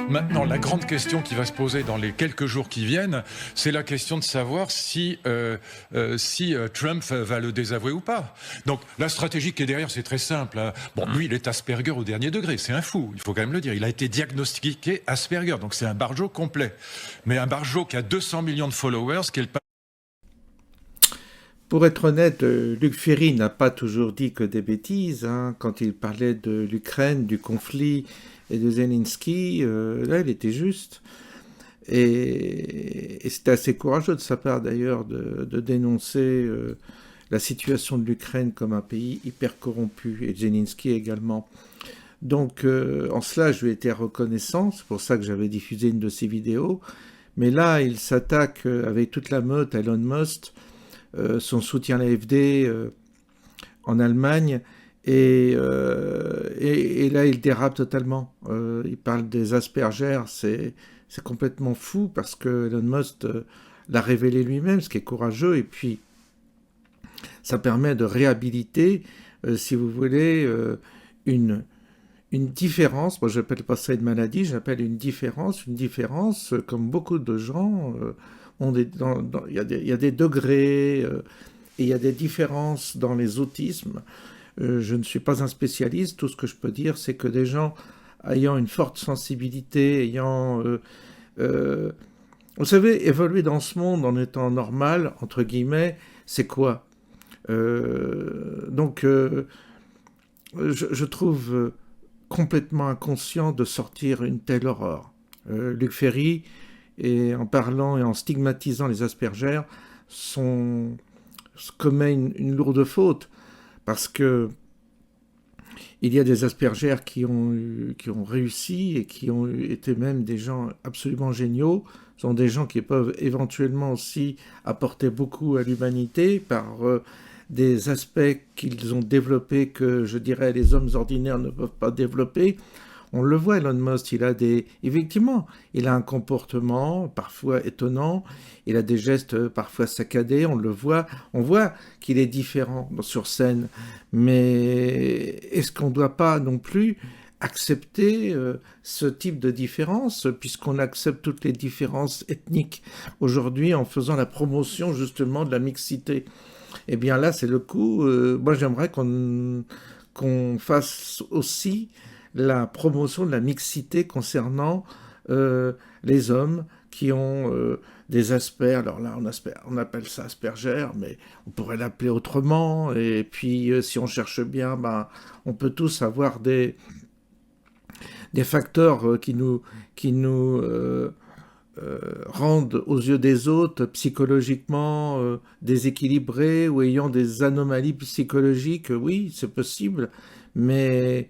Maintenant, la grande question qui va se poser dans les quelques jours qui viennent, c'est la question de savoir si Trump va le désavouer ou pas. Donc, la stratégie qui est derrière, c'est très simple, hein. Bon, lui, il est Asperger au dernier degré. C'est un fou, il faut quand même le dire. Il a été diagnostiqué Asperger, donc c'est un barjo complet. Mais un barjo qui a 200 millions de followers, qui est le... Pour être honnête, Luc Ferry n'a pas toujours dit que des bêtises, hein. Quand il parlait de l'Ukraine, du conflit et de Zelensky, là, il était juste. Et c'était assez courageux de sa part, d'ailleurs, de dénoncer la situation de l'Ukraine comme un pays hyper corrompu, et Zelensky également. Donc, en cela, je lui étais reconnaissant, c'est pour ça que j'avais diffusé une de ses vidéos. Mais là, il s'attaque avec toute la meute à Elon Musk, son soutien à l'AfD en Allemagne, et là il dérape totalement. Il parle des Asperger, c'est complètement fou parce que Elon Musk l'a révélé lui-même, ce qui est courageux, et puis ça permet de réhabiliter, si vous voulez, une différence. Moi, je n'appelle pas ça une maladie, j'appelle une différence, comme beaucoup de gens il y a des degrés, et il y a des différences dans les autismes. Je ne suis pas un spécialiste, tout ce que je peux dire, c'est que des gens ayant une forte sensibilité, vous savez, évoluer dans ce monde en étant normal, entre guillemets, c'est quoi? Donc, je trouve complètement inconscient de sortir une telle horreur. Luc Ferry, et en parlant et en stigmatisant les Asperger, commet une lourde faute, parce que il y a des Asperger qui ont réussi et qui ont été même des gens absolument géniaux. Ce sont des gens qui peuvent éventuellement aussi apporter beaucoup à l'humanité par des aspects qu'ils ont développés que, je dirais, les hommes ordinaires ne peuvent pas développer. On le voit, Elon Musk, effectivement, il a un comportement parfois étonnant, il a des gestes parfois saccadés, on le voit, on voit qu'il est différent sur scène, mais est-ce qu'on ne doit pas non plus accepter ce type de différence, puisqu'on accepte toutes les différences ethniques aujourd'hui en faisant la promotion justement de la mixité? Eh bien là, c'est le coup, moi j'aimerais qu'on fasse aussi la promotion de la mixité concernant les hommes qui ont des aspects. Alors là, on appelle ça Asperger, mais on pourrait l'appeler autrement. Et puis, si on cherche bien, on peut tous avoir des facteurs qui nous rendent aux yeux des autres psychologiquement déséquilibrés ou ayant des anomalies psychologiques. Oui, c'est possible, mais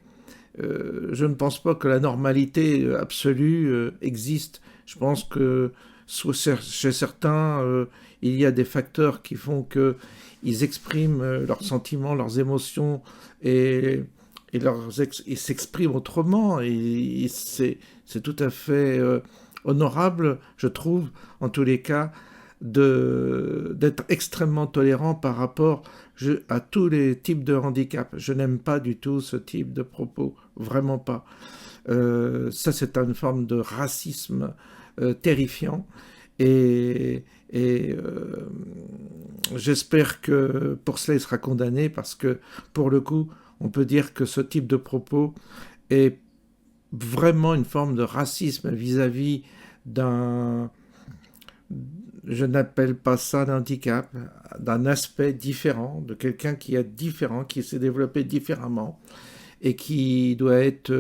je ne pense pas que la normalité absolue existe. Je pense que chez certains, il y a des facteurs qui font qu'ils expriment leurs sentiments, leurs émotions, et ils s'expriment autrement. Et c'est tout à fait honorable, je trouve, en tous les cas, d'être extrêmement tolérant par rapport à tous les types de handicap. Je n'aime pas du tout ce type de propos, vraiment pas. Ça, c'est une forme de racisme terrifiant, et j'espère que pour cela il sera condamné, parce que pour le coup, on peut dire que ce type de propos est vraiment une forme de racisme vis-à-vis d'un... Je n'appelle pas ça d'handicap, d'un aspect différent, de quelqu'un qui est différent, qui s'est développé différemment et qui doit être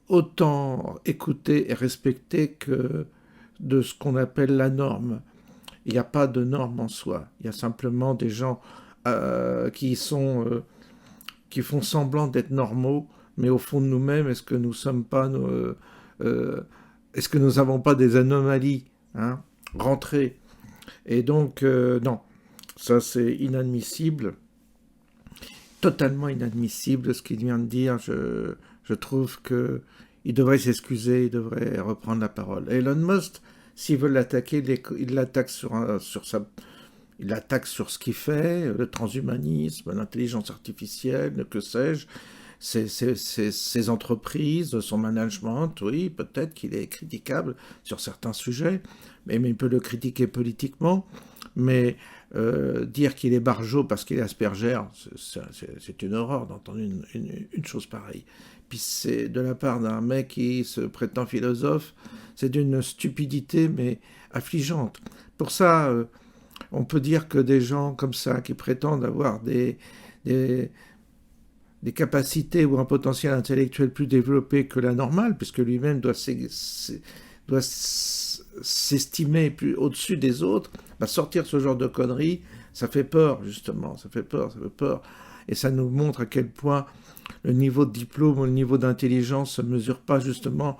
autant écouté et respecté que de ce qu'on appelle la norme. Il n'y a pas de norme en soi. Il y a simplement des gens qui font semblant d'être normaux, mais au fond de nous-mêmes, est-ce que nous sommes pas est-ce que nous n'avons pas des anomalies, hein, rentrées? Et donc, non, ça c'est inadmissible, totalement inadmissible ce qu'il vient de dire. Je trouve qu'il devrait s'excuser, il devrait reprendre la parole. Elon Musk, s'il veut l'attaquer, il l'attaque il attaque sur ce qu'il fait, le transhumanisme, l'intelligence artificielle, que sais-je, ses entreprises, son management, oui, peut-être qu'il est critiquable sur certains sujets, mais il peut le critiquer politiquement, mais dire qu'il est barjot parce qu'il est Asperger, c'est une horreur d'entendre une chose pareille. Puis c'est de la part d'un mec qui se prétend philosophe, c'est d'une stupidité, mais affligeante. Pour ça, on peut dire que des gens comme ça, qui prétendent avoir des capacités ou un potentiel intellectuel plus développé que la normale, puisque lui-même doit s'estimer plus au-dessus des autres, sortir ce genre de conneries, ça fait peur, justement, ça fait peur. Et ça nous montre à quel point le niveau de diplôme ou le niveau d'intelligence ne se mesure pas justement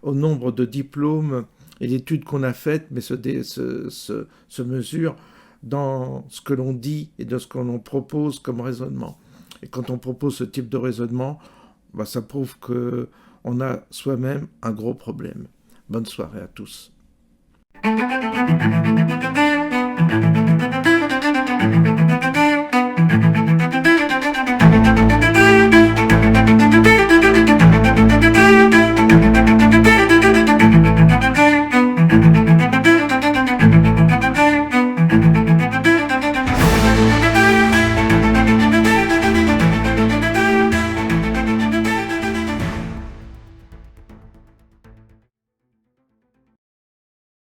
au nombre de diplômes et d'études qu'on a faites, mais se mesure dans ce que l'on dit et de ce que l'on propose comme raisonnement. Et quand on propose ce type de raisonnement, ça prouve qu'on a soi-même un gros problème. Bonne soirée à tous.